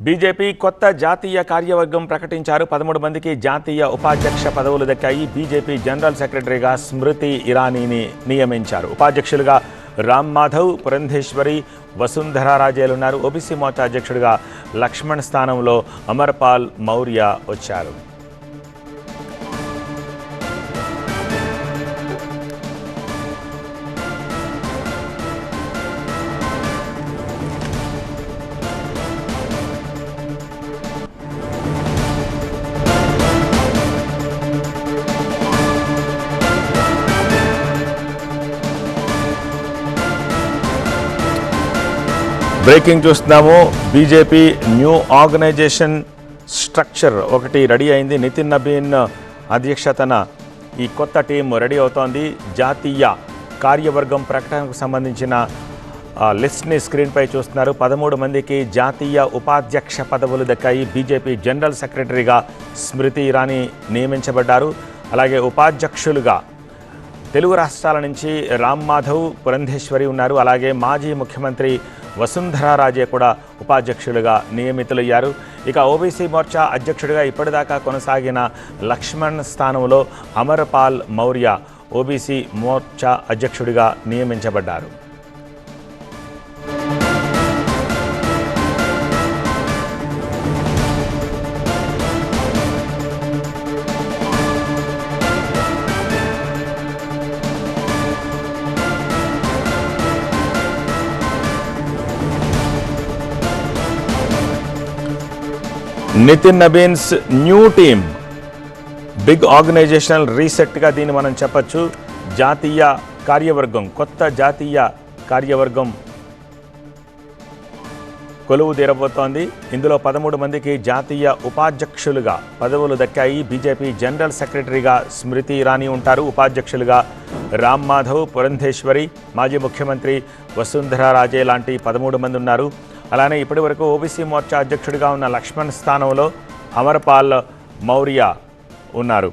BJP కొత్త జాతీయ కార్యవర్గం ప్రకటించారు. 13 మందికి జాతీయ ఉపాధ్యక్ష పదవులు దక్కాయి. బీజేపీ జనరల్ సెక్రటరీగా స్మృతి ఇరానీని నియమించారు. ఉపాధ్యక్షులుగా రామ్ మాధవ్, పురంధేశ్వరి, వసుంధరా రాజేలున్నారు. ఓబీసీ మోర్చా అధ్యక్షుడిగా లక్ష్మణ్ స్థానంలో అమర్పాల్ మౌర్య వచ్చారు. బ్రేకింగ్ చూస్తున్నాము. బీజేపీ న్యూ ఆర్గనైజేషన్ స్ట్రక్చర్ ఒకటి రెడీ అయింది. నితిన్ నబీన్ అధ్యక్షతన ఈ కొత్త టీం రెడీ అవుతోంది. జాతీయ కార్యవర్గం ప్రకటనకు సంబంధించిన లిస్ట్ని స్క్రీన్పై చూస్తున్నారు. 13 మందికి జాతీయ ఉపాధ్యక్ష పదవులు దక్కాయి. బీజేపీ జనరల్ సెక్రటరీగా స్మృతి ఇరానీ నియమించబడ్డారు. అలాగే ఉపాధ్యక్షులుగా తెలుగు రాష్ట్రాల నుంచి రామ్ మాధవ్, పురంధేశ్వరి ఉన్నారు. అలాగే మాజీ ముఖ్యమంత్రి వసుంధరా రాజే కూడా ఉపాధ్యక్షులుగా నియమితులయ్యారు. ఇక ఓబీసీ మోర్చా అధ్యక్షుడిగా ఇప్పటిదాకా కొనసాగిన లక్ష్మణ్ స్థానంలో అమర్పాల్ మౌర్య ఓబీసీ మోర్చా అధ్యక్షుడిగా నియమించబడ్డారు. Nitin Nabin's new team big organisational రీసెట్గా దీన్ని మనం చెప్పచ్చు. జాతీయ కార్యవర్గం, కొత్త జాతీయ కార్యవర్గం కొలువు తీరబోతోంది. ఇందులో 13 మందికి జాతీయ ఉపాధ్యక్షులుగా పదవులు దక్కాయి. బీజేపీ జనరల్ సెక్రటరీగా స్మృతి ఇరానీ ఉంటారు. ఉపాధ్యక్షులుగా రామ్ మాధవ్, పురంధేశ్వరి, మాజీ ముఖ్యమంత్రి వసుంధరా రాజే లాంటి 13 మంది ఉన్నారు. అలానే ఇప్పటి వరకు ఓబీసీ మోర్చా అధ్యక్షుడిగా ఉన్న లక్ష్మణ్ స్థానంలో అమర్పాల్ మౌర్య ఉన్నారు.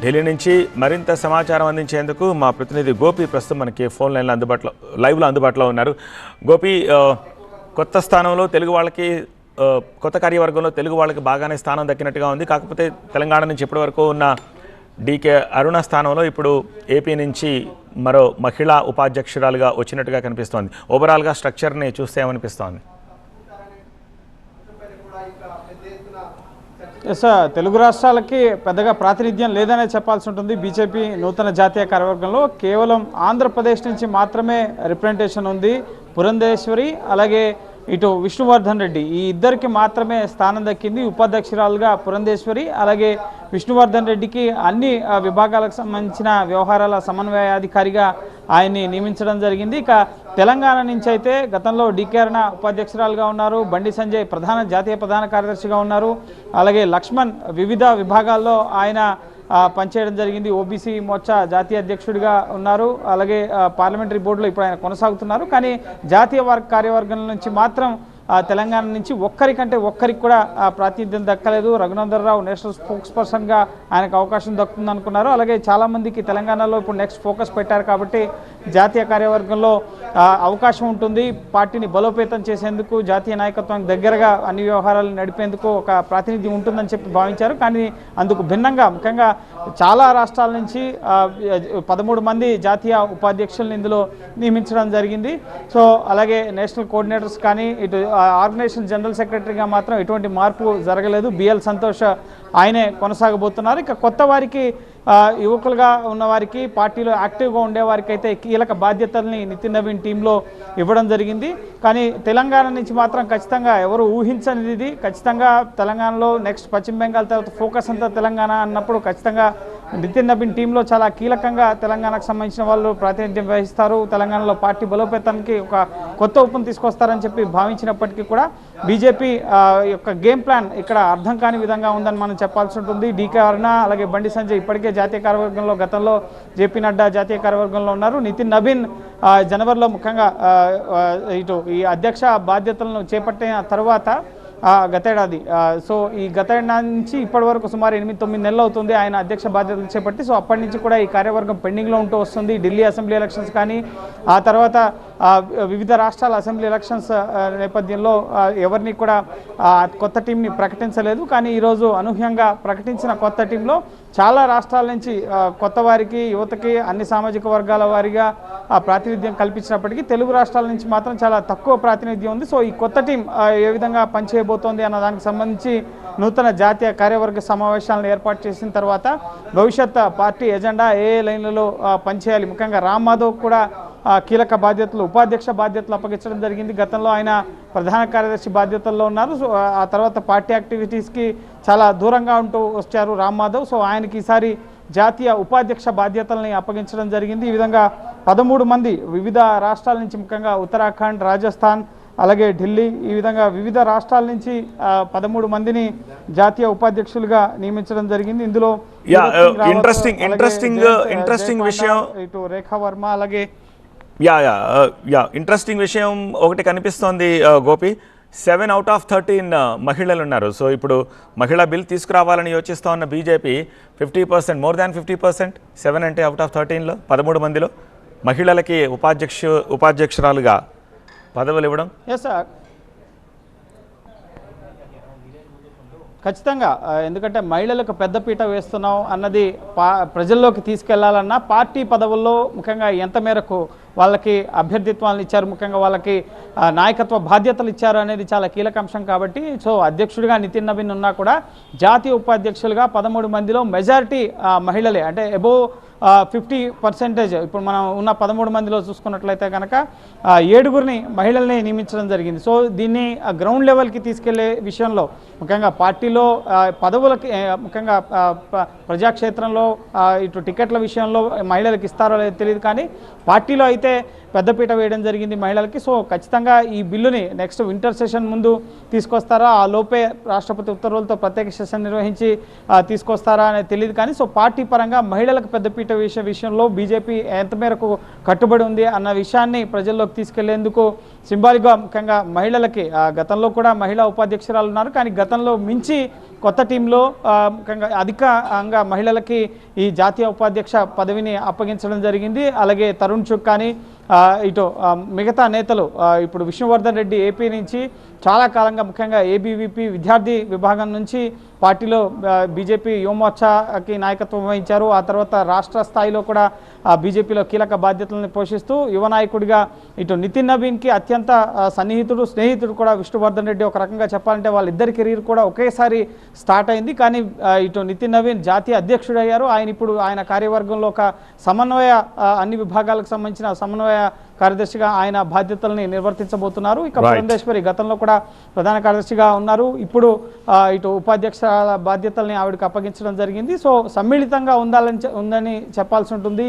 ఢిల్లీ నుంచి మరింత సమాచారం అందించేందుకు మా ప్రతినిధి గోపి ప్రస్తుతం మనకి ఫోన్ లైన్లో లైవ్లో అందుబాటులో ఉన్నారు. గోపి, కొత్త స్థానంలో తెలుగు వాళ్ళకి, కొత్త కార్యవర్గంలో తెలుగు వాళ్ళకి బాగానే స్థానం దక్కినట్టుగా ఉంది. కాకపోతే తెలంగాణ నుంచి ఇప్పటి వరకు ఉన్న డీకే అరుణ స్థానంలో ఇప్పుడు ఏపీ నుంచి మరో మహిళా ఉపాధ్యక్షురాలుగా వచ్చినట్టుగా కనిపిస్తోంది. ఓవరాల్గా స్ట్రక్చర్ని చూస్తే ఏమనిపిస్తోంది? తెలుగు రాష్ట్రాలకి పెద్దగా ప్రాతినిధ్యం లేదనే చెప్పాల్సి ఉంటుంది. బీజేపీ నూతన జాతీయ కార్యవర్గంలో కేవలం ఆంధ్రప్రదేశ్ నుంచి మాత్రమే రిప్రజెంటేషన్ ఉంది. పురంధేశ్వరి అలాగే ఇటు విష్ణువర్ధన్ రెడ్డి, ఈ ఇద్దరికి మాత్రమే స్థానం దక్కింది. ఉపాధ్యక్షురాలుగా పురంధేశ్వరి, అలాగే విష్ణువర్ధన్ రెడ్డికి అన్ని విభాగాలకు సంబంధించిన వ్యవహారాల సమన్వయాధికారిగా ఆయన్ని నియమించడం జరిగింది. ఇక తెలంగాణ నుంచి అయితే గతంలో డీకే అరుణ ఉపాధ్యక్షురాలుగా ఉన్నారు. బండి సంజయ్ జాతీయ ప్రధాన కార్యదర్శిగా ఉన్నారు. అలాగే లక్ష్మణ్ వివిధ విభాగాల్లో ఆయన పనిచేయడం జరిగింది. ఓబీసీ మోర్చా జాతీయ అధ్యక్షుడిగా ఉన్నారు. అలాగే పార్లమెంటరీ బోర్డులో ఇప్పుడు ఆయన కొనసాగుతున్నారు. కానీ జాతీయ కార్యవర్గం నుంచి మాత్రం తెలంగాణ నుంచి ఒక్కరికి కూడా ప్రాతినిధ్యం దక్కలేదు. రఘునందనరావు నేషనల్ స్పోక్స్ పర్సన్గా ఆయనకు అవకాశం దక్కుతుంది అనుకున్నారు. అలాగే చాలామందికి తెలంగాణలో ఇప్పుడు నెక్స్ట్ ఫోకస్ పెట్టారు కాబట్టి జాతీయ కార్యవర్గంలో అవకాశం ఉంటుంది. పార్టీని బలోపేతం చేసేందుకు, జాతీయ నాయకత్వానికి దగ్గరగా అన్ని వ్యవహారాలు నడిపేందుకు ఒక ప్రాతినిధ్యం ఉంటుందని చెప్పి భావించారు. కానీ అందుకు భిన్నంగా ముఖ్యంగా చాలా రాష్ట్రాల నుంచి 13 మంది జాతీయ ఉపాధ్యక్షులను ఇందులో నియమించడం జరిగింది. సో అలాగే నేషనల్ కోఆర్డినేటర్స్ కానీ ఇటు ఆర్గనైజేషన్ జనరల్ సెక్రటరీగా మాత్రం ఎటువంటి మార్పు జరగలేదు. బిఎల్ సంతోష్ ఆయనే కొనసాగబోతున్నారు. ఇక కొత్త వారికి, యువకులుగా ఉన్నవారికి, పార్టీలో యాక్టివ్గా ఉండేవారికి అయితే కీలక బాధ్యతల్ని నితిన్ నబీన్ టీంలో ఇవ్వడం జరిగింది. కానీ తెలంగాణ నుంచి మాత్రం ఖచ్చితంగా ఎవరు ఊహించనిది, ఖచ్చితంగా తెలంగాణలో నెక్స్ట్ పశ్చిమ బెంగాల్ తర్వాత ఫోకస్ అంతా తెలంగాణ అన్నప్పుడు ఖచ్చితంగా నితిన్ నబీన్ టీంలో చాలా కీలకంగా తెలంగాణకు సంబంధించిన వాళ్ళు ప్రాతినిధ్యం వహిస్తారు. తెలంగాణలో పార్టీ బలోపేతానికి ఒక కొత్త ఊపును తీసుకొస్తారని చెప్పి భావించినప్పటికీ కూడా బీజేపీ యొక్క గేమ్ ప్లాన్ ఇక్కడ అర్థం కాని విధంగా ఉందని మనం చెప్పాల్సి ఉంటుంది. డీకే అరుణ అలాగే బండి సంజయ్ ఇప్పటికే జాతీయ కార్యవర్గంలో, గతంలో జేపీ నడ్డా జాతీయ కార్యవర్గంలో ఉన్నారు. నితిన్ నబీన్ జనవరిలో ముఖ్యంగా ఇటు ఈ అధ్యక్ష బాధ్యతలను చేపట్టిన తర్వాత గతేడాది. సో ఈ గతేడాది నుంచి ఇప్పటి వరకు సుమారు 8-9 నెలలు అవుతుంది ఆయన అధ్యక్ష బాధ్యతలు చేపట్టి. సో అప్పటి నుంచి కూడా ఈ కార్యవర్గం పెండింగ్లో ఉంటూ వస్తుంది. ఢిల్లీ అసెంబ్లీ ఎలక్షన్స్ కానీ ఆ తర్వాత వివిధ రాష్ట్రాల అసెంబ్లీ ఎలక్షన్స్ నేపథ్యంలో ఎవరిని కూడా కొత్త టీంని ప్రకటించలేదు. కానీ ఈరోజు అనూహ్యంగా ప్రకటించిన కొత్త టీంలో చాలా రాష్ట్రాల నుంచి కొత్త వారికి, యువతకి, అన్ని సామాజిక వర్గాల వారిగా ప్రాతినిధ్యం కల్పించినప్పటికీ తెలుగు రాష్ట్రాల నుంచి మాత్రం చాలా తక్కువ ప్రాతినిధ్యం ఉంది. సో ఈ కొత్త టీం ఏ విధంగా పనిచేయబోతోంది అన్న దానికి సంబంధించి నూతన జాతీయ కార్యవర్గ సమావేశాలను ఏర్పాటు చేసిన తర్వాత భవిష్యత్ పార్టీ ఎజెండా ఏ లైన్లలో పనిచేయాలి, ముఖ్యంగా రామ్ మాధవ్ కూడా కీలక బాధ్యతలు, ఉపాధ్యక్ష బాధ్యతలు అప్పగించడం జరిగింది. గతంలో ఆయన ప్రధాన కార్యదర్శి బాధ్యతల్లో ఉన్నారు. సో ఆ తర్వాత పార్టీ యాక్టివిటీస్కి చాలా దూరంగా ఉంటూ వచ్చారు రామ్ మాధవ్. సో ఆయనకి ఈసారి జాతీయ ఉపాధ్యక్ష బాధ్యతల్ని అప్పగించడం జరిగింది. ఈ విధంగా 13 మంది వివిధ రాష్ట్రాల నుంచి, ముఖ్యంగా ఉత్తరాఖండ్, రాజస్థాన్, అలాగే ఢిల్లీ, ఈ విధంగా వివిధ రాష్ట్రాల నుంచి 13 మందిని జాతీయ ఉపాధ్యక్షులుగా నియమించడం జరిగింది. ఇందులో ఇంట్రెస్టింగ్ విషయం ఇటు రేఖా వర్మ, అలాగే ఇంట్రెస్టింగ్ విషయం ఒకటి కనిపిస్తోంది గోపి. 7 out of 13 మహిళలు ఉన్నారు. సో ఇప్పుడు మహిళా బిల్ తీసుకురావాలని యోచిస్తూ ఉన్న బీజేపీ 50%, మోర్ దాన్ 50%, 7 అంటే అవుట్ ఆఫ్ 13లో 13 మందిలో మహిళలకి ఉపాధ్యక్షురాలుగా పదవులు ఇవ్వడం. ఎస్ సార్, ఖచ్చితంగా. ఎందుకంటే మహిళలకు పెద్దపీట వేస్తున్నాం అన్నది ప్రజల్లోకి తీసుకెళ్లాలన్నా పార్టీ పదవుల్లో ముఖ్యంగా ఎంత మేరకు వాళ్ళకి అభ్యర్థిత్వాలను ఇచ్చారు, ముఖ్యంగా వాళ్ళకి నాయకత్వ బాధ్యతలు ఇచ్చారు అనేది చాలా కీలక అంశం. కాబట్టి సో అధ్యక్షుడిగా నితిన్ నవీన్ ఉన్నా కూడా జాతీయ ఉపాధ్యక్షులుగా 13 మందిలో మెజారిటీ మహిళలే. అంటే అబోవ్ 50%. ఇప్పుడు మనం ఉన్న 13 మందిలో చూసుకున్నట్లయితే కనుక 7 మహిళల్ని నియమించడం జరిగింది. సో దీన్ని గ్రౌండ్ లెవెల్కి తీసుకెళ్లే విషయంలో, ముఖ్యంగా పార్టీలో పదవులకి, ముఖ్యంగా ప్రజాక్షేత్రంలో ఇటు టికెట్ల విషయంలో మహిళలకు ఇస్తారో లేదో తెలియదు, కానీ పార్టీలో అయితే పెద్దపీట వేయడం జరిగింది మహిళలకి. సో ఖచ్చితంగా ఈ బిల్లుని నెక్స్ట్ వింటర్ సెషన్ ముందు తీసుకొస్తారా, ఆ లోపే రాష్ట్రపతి ఉత్తర్వులతో ప్రత్యేక సెషన్ నిర్వహించి తీసుకొస్తారా అనేది తెలియదు. కానీ సో పార్టీ పరంగా మహిళలకు పెద్దపీట వేసే విషయంలో బీజేపీ ఎంత మేరకు కట్టుబడి ఉంది అన్న విషయాన్ని ప్రజల్లోకి తీసుకెళ్లేందుకు సింబాలిక్గా ముఖ్యంగా మహిళలకి, గతంలో కూడా మహిళా ఉపాధ్యక్షురాలు ఉన్నారు, కానీ గతంలో మించి కొత్త టీంలో ముఖ్యంగా అధికంగా మహిళలకి ఈ జాతీయ ఉపాధ్యక్ష పదవిని అప్పగించడం జరిగింది. అలాగే తరుణ్ చుక్ కానీ ఇటు మిగతా నేతలు, ఇప్పుడు విష్ణువర్ధన్ రెడ్డి ఏపీ నుంచి చాలా కాలంగా ముఖ్యంగా ఏబీవీపీ విద్యార్థి విభాగం నుంచి పార్టీలో బీజేపీ యువమోర్చాకి నాయకత్వం వహించారు. ఆ తర్వాత రాష్ట్ర స్థాయిలో కూడా బీజేపీలో కీలక బాధ్యతలను పోషిస్తూ యువ నాయకుడిగా ఇటు నితిన్ నవీన్కి అత్యంత స్నేహితుడు కూడా విష్ణువర్ధన్ రెడ్డి. ఒక రకంగా చెప్పాలంటే వాళ్ళిద్దరి కెరీర్ కూడా ఒకేసారి స్టార్ట్ అయింది. కానీ ఇటు నితిన్ నవీన్ జాతీయ అధ్యక్షుడు అయ్యారు. ఇప్పుడు ఆయన కార్యవర్గంలో ఒక సమన్వయ, అన్ని విభాగాలకు సంబంధించిన సమన్వయ కార్యదర్శిగా ఆయన బాధ్యతల్ని నిర్వర్తించబోతున్నారు. ఇక పురంధేశ్వరి గతంలో కూడా ప్రధాన కార్యదర్శిగా ఉన్నారు. ఇప్పుడు ఇటు ఉపాధ్యక్ష బాధ్యతల్ని ఆవిడకి అప్పగించడం జరిగింది. సో సమ్మిళితంగా ఉందని చెప్పాల్సి ఉంటుంది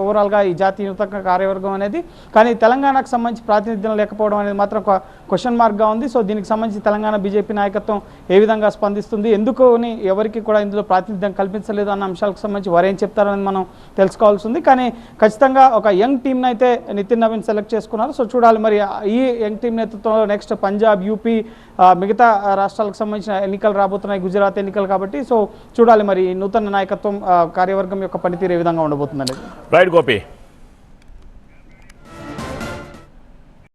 ఓవరాల్గా ఈ జాతీయ నూతన కార్యవర్గం అనేది. కానీ తెలంగాణకు సంబంధించి ప్రాతినిధ్యం లేకపోవడం అనేది మాత్రం ఒక క్వశ్చన్ మార్క్గా ఉంది. సో దీనికి సంబంధించి తెలంగాణ బీజేపీ నాయకత్వం ఏ విధంగా స్పందిస్తుంది, ఎందుకు ఎవరికి కూడా ఇందులో ప్రాతినిధ్యం కల్పించలేదు అన్న అంశాలకు సంబంధించి వారు ఏం చెప్తారని మనం తెలుసుకోవాల్సి ఉంది. కానీ ఖచ్చితంగా ఒక యంగ్ టీంని అయితే నితిన్ నవీన్ సెలెక్ట్ చేసుకున్నారు. సో చూడాలి మరి ఈ యంగ్ టీం నేతృత్వంలో నెక్స్ట్ పంజాబ్, యూపీ, మిగతా రాష్ట్రాలకు సంబంధించిన ఎన్నికలు రాబోతున్నాయి, గుజరాత్ ఎన్నికలు కాబట్టి. సో చూడాలి మరి నూతన నాయకత్వం కార్యవర్గం యొక్క పనితీరు ఏ విధంగా ఉండబోతుందండి. రైట్ గోపి.